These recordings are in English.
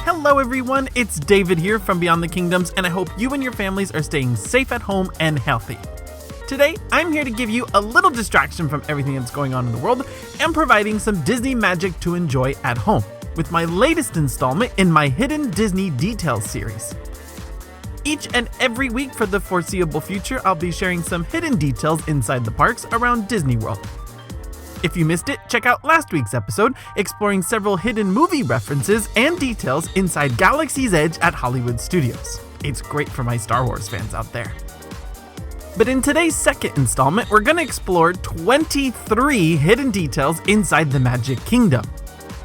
Hello everyone, it's David here from Beyond the Kingdoms, and I hope you and your families are staying safe at home and healthy. Today, I'm here to give you a little distraction from everything that's going on in the world and providing some Disney magic to enjoy at home with my latest installment in my Hidden Disney Details series. Each and every week for the foreseeable future, I'll be sharing some hidden details inside the parks around Disney World. If you missed it, check out last week's episode exploring several hidden movie references and details inside Galaxy's Edge at Hollywood Studios. It's great for my Star Wars fans out there. But in today's second installment, we're going to explore 23 hidden details inside the Magic Kingdom.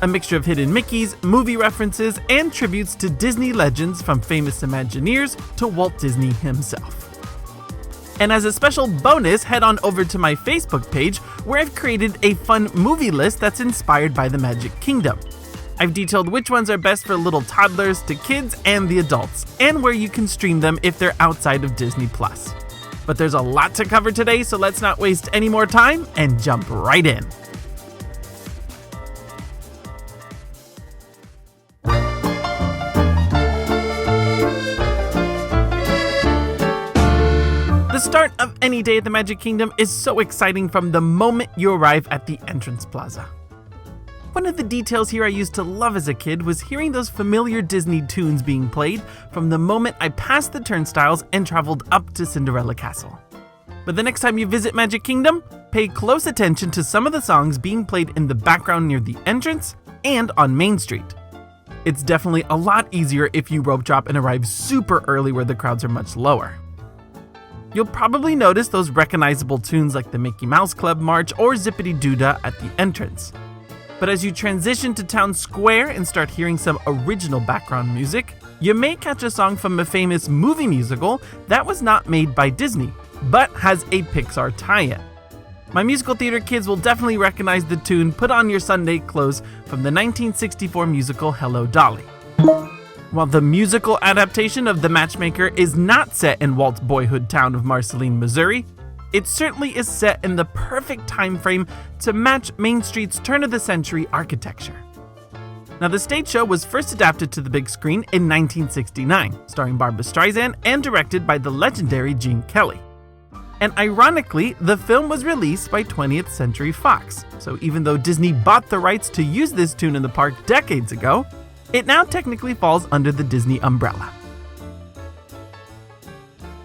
A mixture of hidden Mickeys, movie references, and tributes to Disney legends from famous Imagineers to Walt Disney himself. And as a special bonus, head on over to my Facebook page where I've created a fun movie list that's inspired by the Magic Kingdom. I've detailed which ones are best for little toddlers to kids and the adults, and where you can stream them if they're outside of Disney+. But there's a lot to cover today, so let's not waste any more time and jump right in. The start of any day at the Magic Kingdom is so exciting from the moment you arrive at the entrance plaza. One of the details here I used to love as a kid was hearing those familiar Disney tunes being played from the moment I passed the turnstiles and traveled up to Cinderella Castle. But the next time you visit Magic Kingdom, pay close attention to some of the songs being played in the background near the entrance and on Main Street. It's definitely a lot easier if you rope drop and arrive super early where the crowds are much lower. You'll probably notice those recognizable tunes like the Mickey Mouse Club March or Zippity Doo-Dah at the entrance. But as you transition to Town Square and start hearing some original background music, you may catch a song from a famous movie musical that was not made by Disney, but has a Pixar tie-in. My musical theater kids will definitely recognize the tune Put On Your Sunday Clothes from the 1964 musical Hello, Dolly. While the musical adaptation of The Matchmaker is not set in Walt's boyhood town of Marceline, Missouri, it certainly is set in the perfect time frame to match Main Street's turn-of-the-century architecture. Now, the stage show was first adapted to the big screen in 1969, starring Barbra Streisand and directed by the legendary Gene Kelly. And ironically, the film was released by 20th Century Fox, so even though Disney bought the rights to use this tune in the park decades ago, it now technically falls under the Disney umbrella.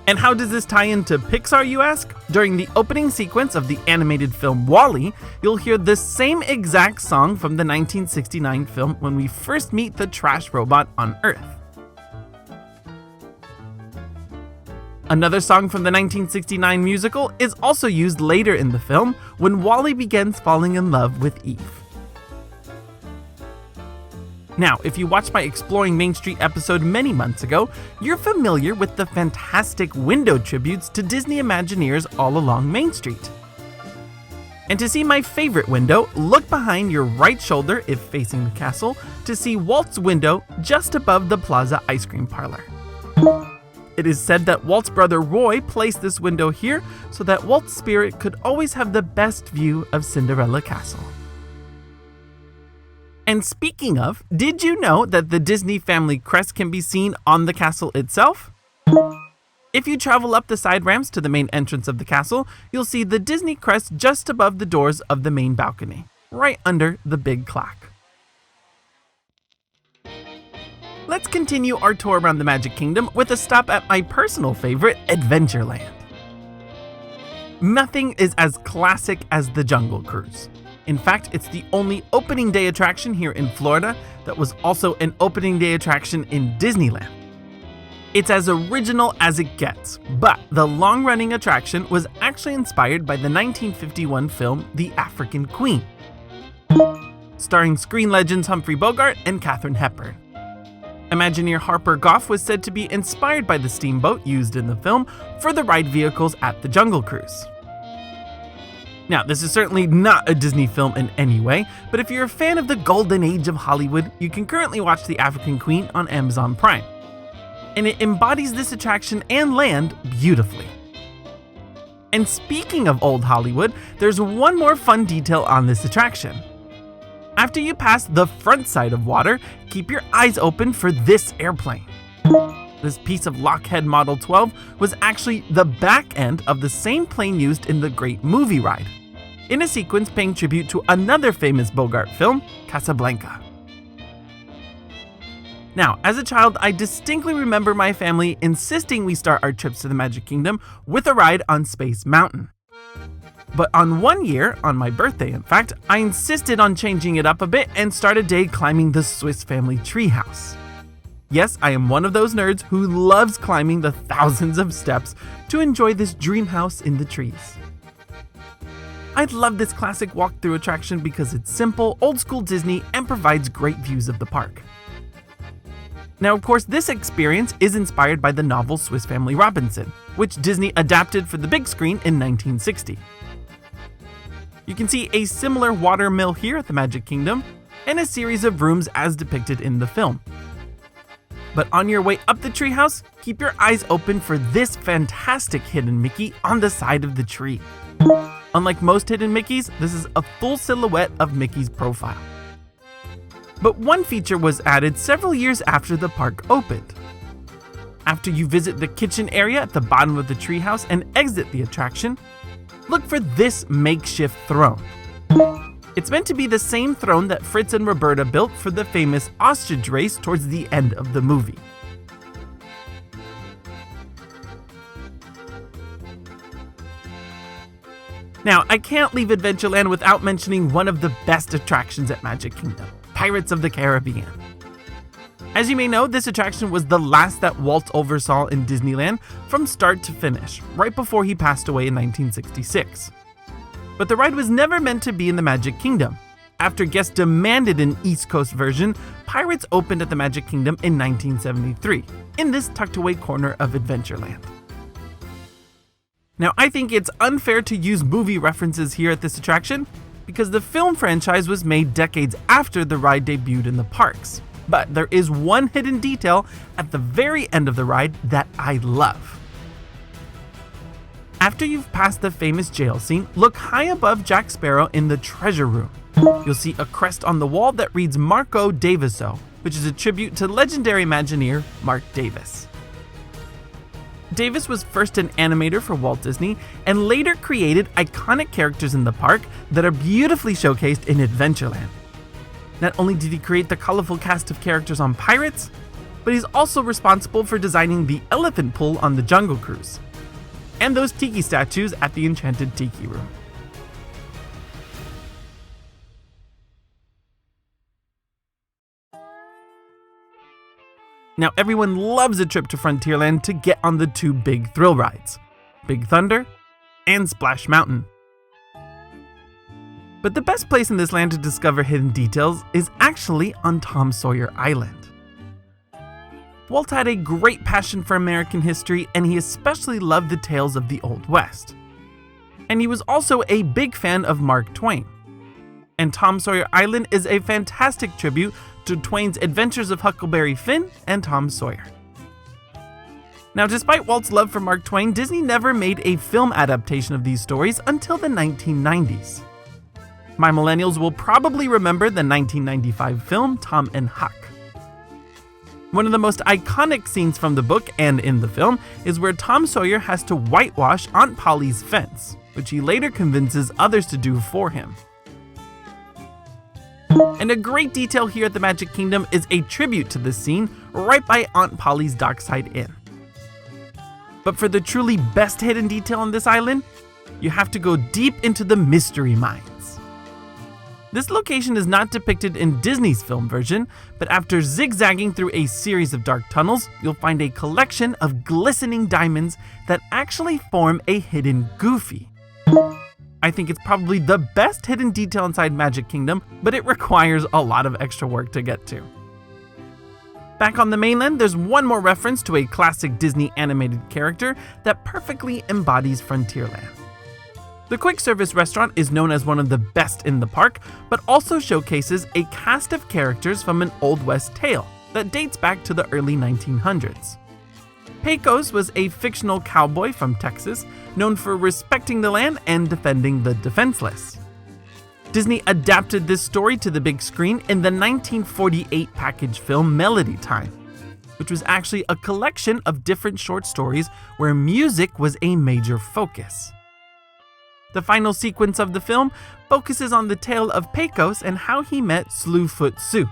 And how does this tie into Pixar, you ask? During the opening sequence of the animated film WALL-E, you'll hear the same exact song from the 1969 film when we first meet the trash robot on Earth. Another song from the 1969 musical is also used later in the film when WALL-E begins falling in love with Eve. Now, if you watched my Exploring Main Street episode many months ago, you're familiar with the fantastic window tributes to Disney Imagineers all along Main Street. And to see my favorite window, look behind your right shoulder if facing the castle to see Walt's window just above the Plaza Ice Cream Parlor. It is said that Walt's brother Roy placed this window here so that Walt's spirit could always have the best view of Cinderella Castle. And speaking of, did you know that the Disney family crest can be seen on the castle itself? If you travel up the side ramps to the main entrance of the castle, you'll see the Disney crest just above the doors of the main balcony, right under the big clock. Let's continue our tour around the Magic Kingdom with a stop at my personal favorite, Adventureland. Nothing is as classic as the Jungle Cruise. In fact, it's the only opening day attraction here in Florida that was also an opening day attraction in Disneyland. It's as original as it gets, but the long-running attraction was actually inspired by the 1951 film The African Queen, starring screen legends Humphrey Bogart and Katharine Hepburn. Imagineer Harper Goff was said to be inspired by the steamboat used in the film for the ride vehicles at the Jungle Cruise. Now, this is certainly not a Disney film in any way, but if you're a fan of the golden age of Hollywood, you can currently watch The African Queen on Amazon Prime. And it embodies this attraction and land beautifully. And speaking of old Hollywood, there's one more fun detail on this attraction. After you pass the front side of water, keep your eyes open for this airplane. This piece of Lockheed Model 12 was actually the back end of the same plane used in the Great Movie Ride, in a sequence paying tribute to another famous Bogart film, Casablanca. Now, as a child, I distinctly remember my family insisting we start our trips to the Magic Kingdom with a ride on Space Mountain. But on one year, on my birthday in fact, I insisted on changing it up a bit and start a day climbing the Swiss family Treehouse. Yes, I am one of those nerds who loves climbing the thousands of steps to enjoy this dream house in the trees. I love this classic walkthrough attraction because it's simple, old-school Disney and provides great views of the park. Now, of course, this experience is inspired by the novel Swiss Family Robinson, which Disney adapted for the big screen in 1960. You can see a similar water mill here at the Magic Kingdom, and a series of rooms as depicted in the film. But on your way up the treehouse, keep your eyes open for this fantastic hidden Mickey on the side of the tree. Unlike most hidden Mickeys, this is a full silhouette of Mickey's profile. But one feature was added several years after the park opened. After you visit the kitchen area at the bottom of the treehouse and exit the attraction, look for this makeshift throne. It's meant to be the same throne that Fritz and Roberta built for the famous Ostrich race towards the end of the movie. Now, I can't leave Adventureland without mentioning one of the best attractions at Magic Kingdom, Pirates of the Caribbean. As you may know, this attraction was the last that Walt oversaw in Disneyland from start to finish, right before he passed away in 1966. But the ride was never meant to be in the Magic Kingdom. After guests demanded an East Coast version, Pirates opened at the Magic Kingdom in 1973, in this tucked-away corner of Adventureland. Now, I think it's unfair to use movie references here at this attraction, because the film franchise was made decades after the ride debuted in the parks. But there is one hidden detail at the very end of the ride that I love. After you've passed the famous jail scene, look high above Jack Sparrow in the treasure room. You'll see a crest on the wall that reads Marco Daviso, which is a tribute to legendary Imagineer Marc Davis. Davis was first an animator for Walt Disney and later created iconic characters in the park that are beautifully showcased in Adventureland. Not only did he create the colorful cast of characters on Pirates, but he's also responsible for designing the elephant pool on the Jungle Cruise, and those tiki statues at the Enchanted Tiki Room. Now, everyone loves a trip to Frontierland to get on the two big thrill rides, Big Thunder and Splash Mountain. But the best place in this land to discover hidden details is actually on Tom Sawyer Island. Walt had a great passion for American history, and he especially loved the tales of the Old West. And he was also a big fan of Mark Twain. And Tom Sawyer Island is a fantastic tribute to Twain's Adventures of Huckleberry Finn and Tom Sawyer. Now, despite Walt's love for Mark Twain, Disney never made a film adaptation of these stories until the 1990s. My millennials will probably remember the 1995 film Tom and Huck. One of the most iconic scenes from the book and in the film is where Tom Sawyer has to whitewash Aunt Polly's fence, which he later convinces others to do for him. And a great detail here at the Magic Kingdom is a tribute to this scene right by Aunt Polly's Dockside Inn. But for the truly best hidden detail on this island, you have to go deep into the Mystery Mines. This location is not depicted in Disney's film version, but after zigzagging through a series of dark tunnels, you'll find a collection of glistening diamonds that actually form a hidden Goofy. I think it's probably the best hidden detail inside Magic Kingdom, but it requires a lot of extra work to get to. Back on the mainland, there's one more reference to a classic Disney animated character that perfectly embodies Frontierland. The quick service restaurant is known as one of the best in the park, but also showcases a cast of characters from an Old West tale that dates back to the early 1900s. Pecos was a fictional cowboy from Texas, known for respecting the land and defending the defenseless. Disney adapted this story to the big screen in the 1948 package film Melody Time, which was actually a collection of different short stories where music was a major focus. The final sequence of the film focuses on the tale of Pecos and how he met Slewfoot Sue.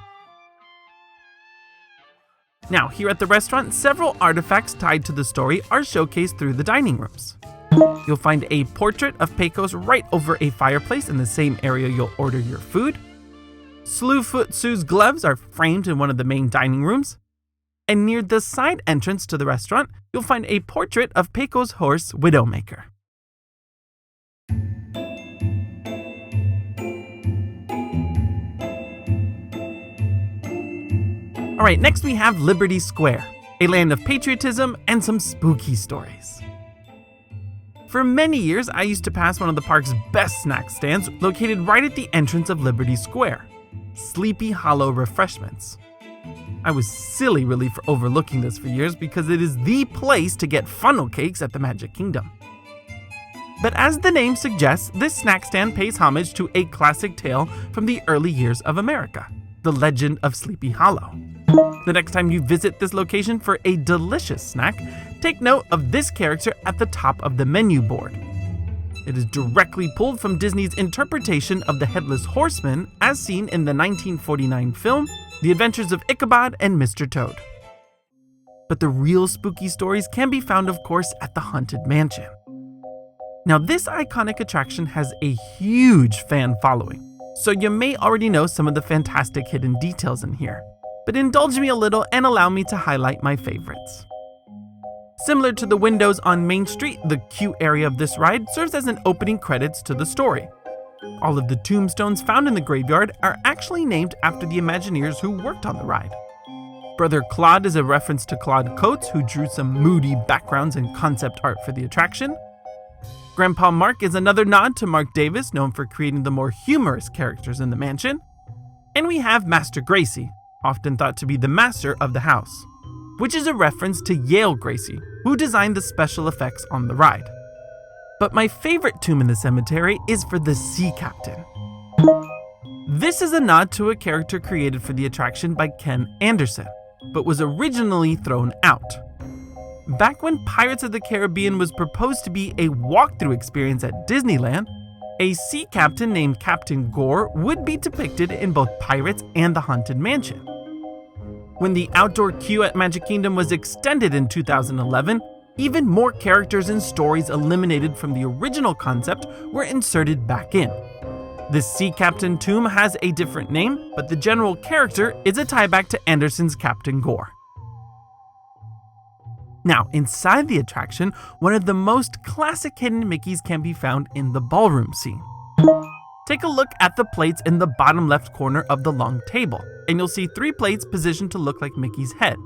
Now, here at the restaurant, several artifacts tied to the story are showcased through the dining rooms. You'll find a portrait of Pecos right over a fireplace in the same area you'll order your food. Slewfoot Sue's gloves are framed in one of the main dining rooms. And near the side entrance to the restaurant, you'll find a portrait of Pecos' horse, Widowmaker. Alright, next we have Liberty Square, a land of patriotism and some spooky stories. For many years, I used to pass one of the park's best snack stands located right at the entrance of Liberty Square, Sleepy Hollow Refreshments. I was silly really for overlooking this for years because it is the place to get funnel cakes at the Magic Kingdom. But as the name suggests, this snack stand pays homage to a classic tale from the early years of America, the legend of Sleepy Hollow. The next time you visit this location for a delicious snack, take note of this character at the top of the menu board. It is directly pulled from Disney's interpretation of the Headless Horseman as seen in the 1949 film, The Adventures of Ichabod and Mr. Toad. But the real spooky stories can be found, of course, at the Haunted Mansion. Now, this iconic attraction has a huge fan following, so you may already know some of the fantastic hidden details in here. But indulge me a little and allow me to highlight my favorites. Similar to the windows on Main Street, the queue area of this ride serves as an opening credits to the story. All of the tombstones found in the graveyard are actually named after the Imagineers who worked on the ride. Brother Claude is a reference to Claude Coates, who drew some moody backgrounds and concept art for the attraction. Grandpa Marc is another nod to Marc Davis, known for creating the more humorous characters in the mansion. And we have Master Gracie, often thought to be the master of the house, which is a reference to Yale Gracie, who designed the special effects on the ride. But my favorite tomb in the cemetery is for the Sea Captain. This is a nod to a character created for the attraction by Ken Anderson, but was originally thrown out. Back when Pirates of the Caribbean was proposed to be a walkthrough experience at Disneyland, a sea captain named Captain Gore would be depicted in both Pirates and the Haunted Mansion. When the outdoor queue at Magic Kingdom was extended in 2011, even more characters and stories eliminated from the original concept were inserted back in. This Sea Captain tomb has a different name, but the general character is a tieback to Anderson's Captain Gore. Now, inside the attraction, one of the most classic hidden Mickeys can be found in the ballroom scene. Take a look at the plates in the bottom left corner of the long table, and you'll see 3 plates positioned to look like Mickey's head.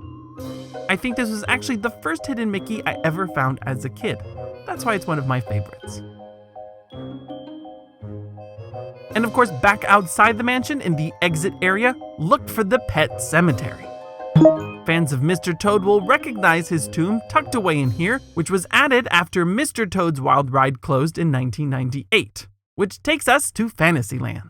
I think this was actually the first hidden Mickey I ever found as a kid. That's why it's one of my favorites. And of course, back outside the mansion in the exit area, look for the pet cemetery. Fans of Mr. Toad will recognize his tomb tucked away in here, which was added after Mr. Toad's Wild Ride closed in 1998, which takes us to Fantasyland.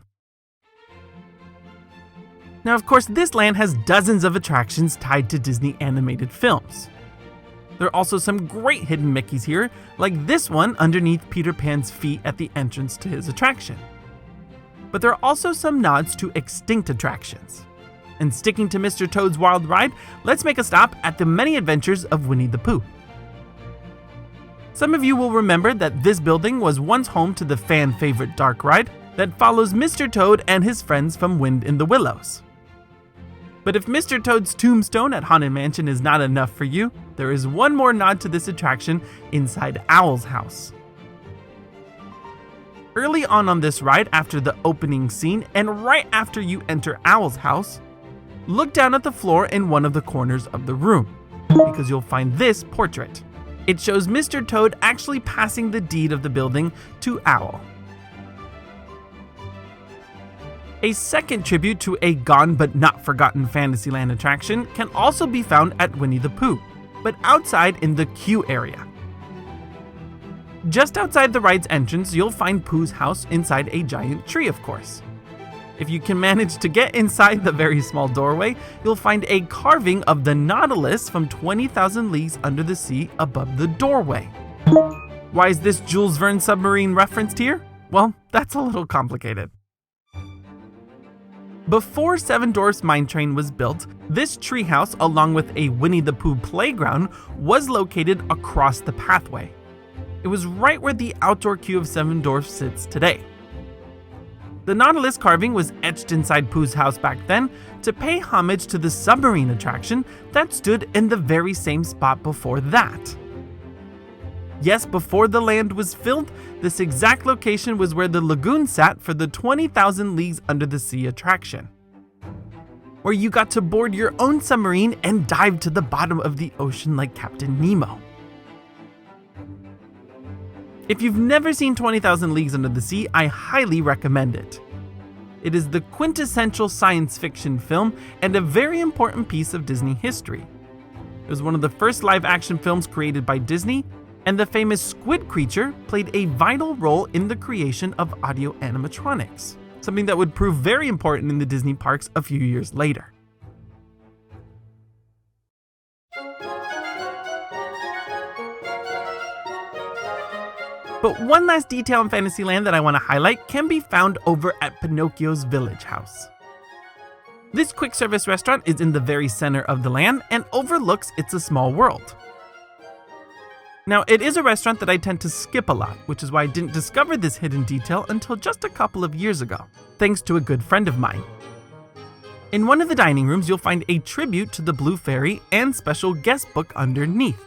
Now, of course, this land has dozens of attractions tied to Disney animated films. There are also some great hidden Mickeys here, like this one underneath Peter Pan's feet at the entrance to his attraction. But there are also some nods to extinct attractions. And sticking to Mr. Toad's Wild Ride, let's make a stop at the Many Adventures of Winnie the Pooh. Some of you will remember that this building was once home to the fan favorite dark ride that follows Mr. Toad and his friends from Wind in the Willows. But if Mr. Toad's tombstone at Haunted Mansion is not enough for you, there is one more nod to this attraction inside Owl's house. Early on this ride, after the opening scene and right after you enter Owl's house, look down at the floor in one of the corners of the room, because you'll find this portrait. It shows Mr. Toad actually passing the deed of the building to Owl. A second tribute to a gone but not forgotten Fantasyland attraction can also be found at Winnie the Pooh, but outside in the queue area. Just outside the ride's entrance, you'll find Pooh's house inside a giant tree, of course. If you can manage to get inside the very small doorway, you'll find a carving of the Nautilus from 20,000 Leagues Under the Sea above the doorway. Why is this Jules Verne submarine referenced here? Well, that's a little complicated. Before Seven Dwarfs Mine Train was built, this treehouse, along with a Winnie the Pooh playground, was located across the pathway. It was right where the outdoor queue of Seven Dwarfs sits today. The Nautilus carving was etched inside Pooh's house back then to pay homage to the submarine attraction that stood in the very same spot before that. Yes, before the land was filled, this exact location was where the lagoon sat for the 20,000 Leagues Under the Sea attraction, where you got to board your own submarine and dive to the bottom of the ocean like Captain Nemo. If you've never seen 20,000 Leagues Under the Sea, I highly recommend it. It is the quintessential science fiction film and a very important piece of Disney history. It was one of the first live-action films created by Disney, and the famous squid creature played a vital role in the creation of audio animatronics, something that would prove very important in the Disney parks a few years later. But one last detail in Fantasyland that I want to highlight can be found over at Pinocchio's village house. This quick service restaurant is in the very center of the land and overlooks It's a Small World. Now, it is a restaurant that I tend to skip a lot, which is why I didn't discover this hidden detail until just a couple of years ago, thanks to a good friend of mine. In one of the dining rooms, you'll find a tribute to the Blue Fairy and special guest book underneath.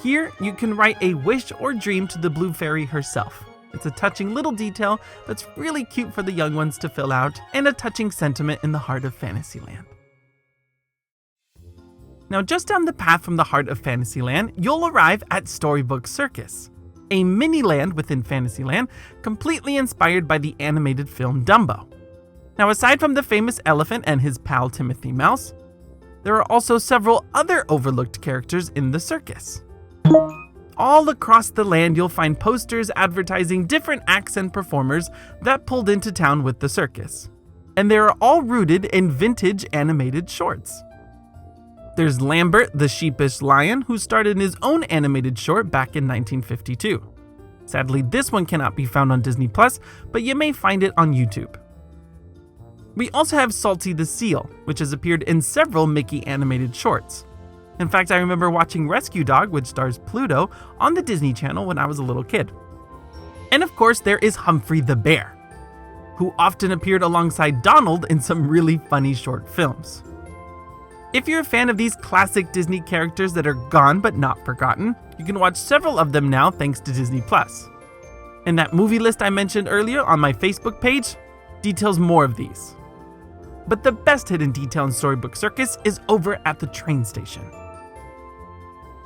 Here, you can write a wish or dream to the Blue Fairy herself. It's a touching little detail that's really cute for the young ones to fill out, and a touching sentiment in the heart of Fantasyland. Now, just down the path from the heart of Fantasyland, you'll arrive at Storybook Circus, a mini land within Fantasyland, completely inspired by the animated film Dumbo. Now, aside from the famous elephant and his pal Timothy Mouse, there are also several other overlooked characters in the circus. All across the land, you'll find posters advertising different acts and performers that pulled into town with the circus, and they are all rooted in vintage animated shorts. There's Lambert the Sheepish Lion, who started his own animated short back in 1952. Sadly, this one cannot be found on Disney+, but you may find it on YouTube. We also have Salty the Seal, which has appeared in several Mickey animated shorts. In fact, I remember watching Rescue Dog, which stars Pluto, on the Disney Channel when I was a little kid. And of course, there is Humphrey the Bear, who often appeared alongside Donald in some really funny short films. If you're a fan of these classic Disney characters that are gone but not forgotten, you can watch several of them now thanks to Disney+. And that movie list I mentioned earlier on my Facebook page details more of these. But the best hidden detail in Storybook Circus is over at the train station.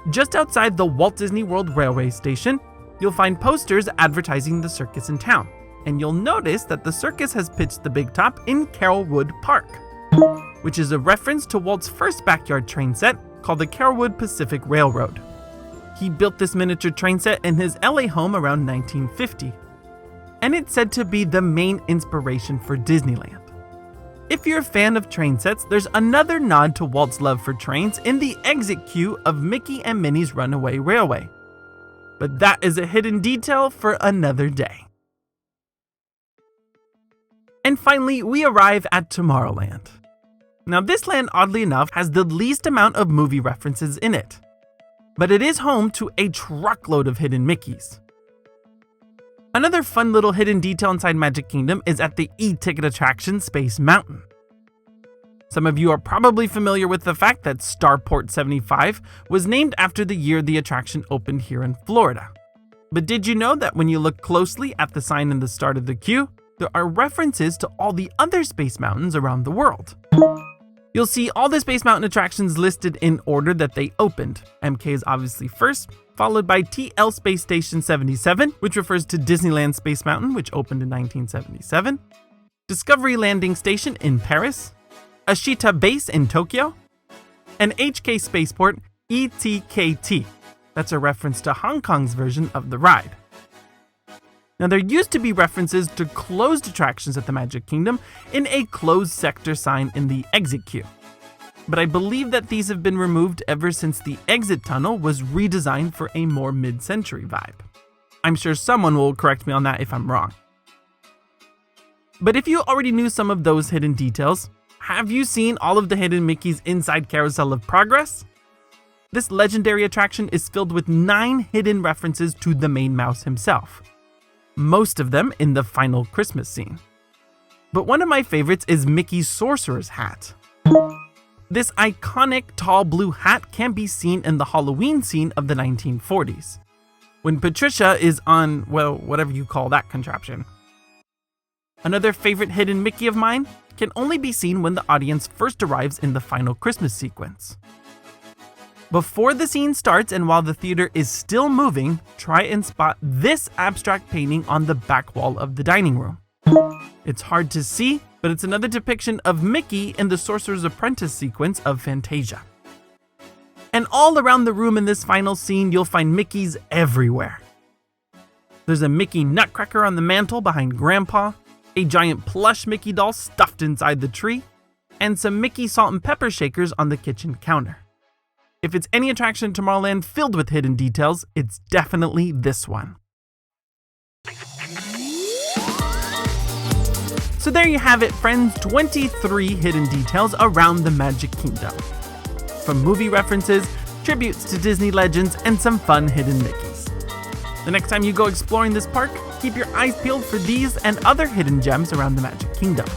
Just outside the Walt Disney World Railway Station, you'll find posters advertising the circus in town, and you'll notice that the circus has pitched the big top in Carrollwood Park, which is a reference to Walt's first backyard train set called the Carrollwood Pacific Railroad. He built this miniature train set in his LA home around 1950, and it's said to be the main inspiration for Disneyland. If you're a fan of train sets, there's another nod to Walt's love for trains in the exit queue of Mickey and Minnie's Runaway Railway. But that is a hidden detail for another day. And finally, we arrive at Tomorrowland. Now, this land, oddly enough, has the least amount of movie references in it, but it is home to a truckload of hidden Mickeys. Another fun little hidden detail inside Magic Kingdom is at the e-ticket attraction Space Mountain. Some of you are probably familiar with the fact that Starport 75 was named after the year the attraction opened here in Florida. But did you know that when you look closely at the sign in the start of the queue, there are references to all the other Space Mountains around the world? You'll see all the Space Mountain attractions listed in order that they opened. MK is obviously first, followed by TL Space Station 77, which refers to Disneyland Space Mountain, which opened in 1977, Discovery Landing Station in Paris, Ashita Base in Tokyo, and HK Spaceport ETKT. That's a reference to Hong Kong's version of the ride. Now, there used to be references to closed attractions at the Magic Kingdom in a closed sector sign in the exit queue. But I believe that these have been removed ever since the exit tunnel was redesigned for a more mid-century vibe. I'm sure someone will correct me on that if I'm wrong. But if you already knew some of those hidden details, have you seen all of the hidden Mickeys inside Carousel of Progress? This legendary attraction is filled with 9 hidden references to the main mouse himself. Most of them in the final Christmas scene. But one of my favorites is Mickey's Sorcerer's Hat. This iconic tall blue hat can be seen in the Halloween scene of the 1940s, when Patricia is on, well, whatever you call that contraption. Another favorite hidden Mickey of mine can only be seen when the audience first arrives in the final Christmas sequence. Before the scene starts and while the theater is still moving, try and spot this abstract painting on the back wall of the dining room. It's hard to see, but it's another depiction of Mickey in the Sorcerer's Apprentice sequence of Fantasia. And all around the room in this final scene, you'll find Mickeys everywhere. There's a Mickey Nutcracker on the mantle behind Grandpa, a giant plush Mickey doll stuffed inside the tree, and some Mickey salt and pepper shakers on the kitchen counter. If it's any attraction in Tomorrowland filled with hidden details, it's definitely this one. So there you have it, friends, 23 hidden details around the Magic Kingdom. From movie references, tributes to Disney legends, and some fun hidden Mickeys. The next time you go exploring this park, keep your eyes peeled for these and other hidden gems around the Magic Kingdom.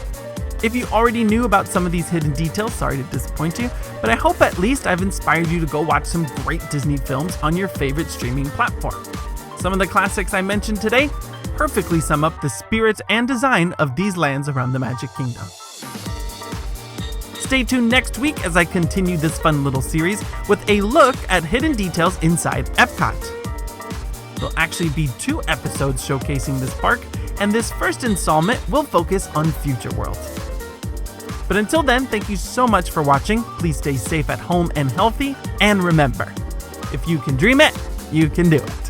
If you already knew about some of these hidden details, sorry to disappoint you, but I hope at least I've inspired you to go watch some great Disney films on your favorite streaming platform. Some of the classics I mentioned today perfectly sum up the spirit and design of these lands around the Magic Kingdom. Stay tuned next week as I continue this fun little series with a look at hidden details inside Epcot. There'll actually be 2 episodes showcasing this park, and this first installment will focus on Future World. But until then, thank you so much for watching. Please stay safe at home and healthy, and remember, if you can dream it, you can do it.